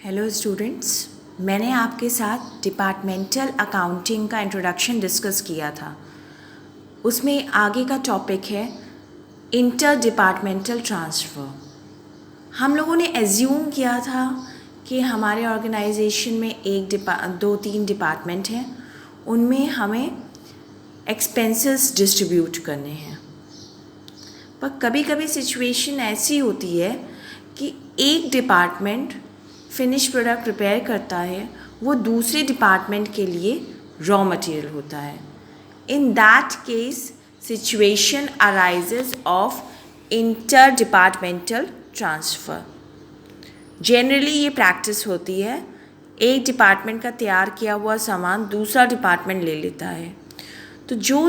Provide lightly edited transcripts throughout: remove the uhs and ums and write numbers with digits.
Hello students, मैंने आपके साथ डिपार्टमेंटल अकाउंटिंग का इंट्रोडक्शन डिस्कस किया था। उसमें आगे का टॉपिक है इंटर डिपार्टमेंटल ट्रांसफ़र। हम लोगों ने एज्यूम किया था कि हमारे ऑर्गेनाइजेशन में दो तीन डिपार्टमेंट हैं, उनमें हमें एक्सपेंसेस डिस्ट्रीब्यूट करने हैं। पर कभी कभी सिचुएशन ऐसी होती है कि एक डिपार्टमेंट फिनिश प्रोडक्ट प्रिपेयर करता है, वो दूसरे डिपार्टमेंट के लिए रॉ मटेरियल होता है। In that case situation arises of inter departmental transfer. Generally ये प्रैक्टिस होती है, एक डिपार्टमेंट का तैयार किया हुआ सामान दूसरा डिपार्टमेंट ले लेता है। तो जो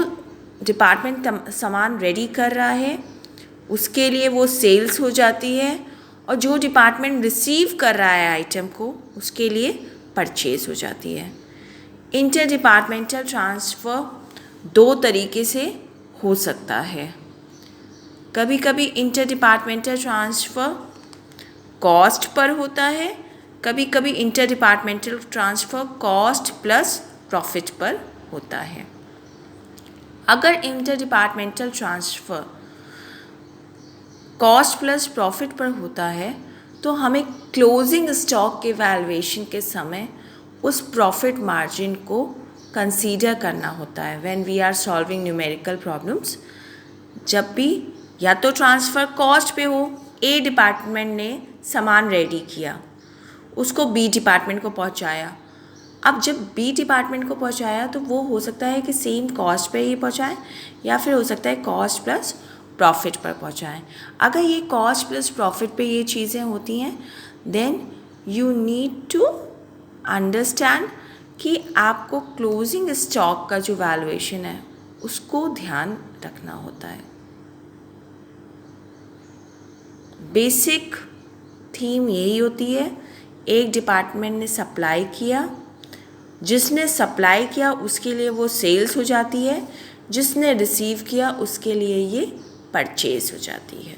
डिपार्टमेंट सामान रेडी कर रहा है उसके लिए वो सेल्स हो जाती है, और जो डिपार्टमेंट रिसीव कर रहा है आइटम को उसके लिए परचेज हो जाती है। इंटर डिपार्टमेंटल ट्रांसफ़र दो तरीके से हो सकता है। कभी कभी inter departmental transfer cost per होता है, कभी कभी inter departmental transfer cost plus profit पर होता है। अगर inter departmental transfer cost plus profit पर होता है तो हमें क्लोजिंग स्टॉक के वैल्यूएशन के समय उस प्रॉफिट मार्जिन को कंसीडर करना होता है when we are solving numerical problems. जब भी या तो ट्रांसफ़र कॉस्ट पे हो, ए डिपार्टमेंट ने सामान रेडी किया, उसको बी डिपार्टमेंट को पहुंचाया। अब जब बी डिपार्टमेंट को पहुंचाया तो वो हो सकता है कि सेम कॉस्ट पे ही पहुंचाए, या फिर हो सकता है कॉस्ट प्लस प्रॉफिट पर पहुंचाएं। अगर ये कॉस्ट प्लस प्रॉफिट पे ये चीज़ें होती हैं, then you need to understand कि आपको क्लोजिंग स्टॉक का जो वैल्यूएशन है उसको ध्यान रखना होता है। बेसिक थीम यही होती है, एक डिपार्टमेंट ने सप्लाई किया, जिसने सप्लाई किया उसके लिए वो सेल्स हो जाती है, जिसने रिसीव किया उसके लिए ये परचेज हो जाती है।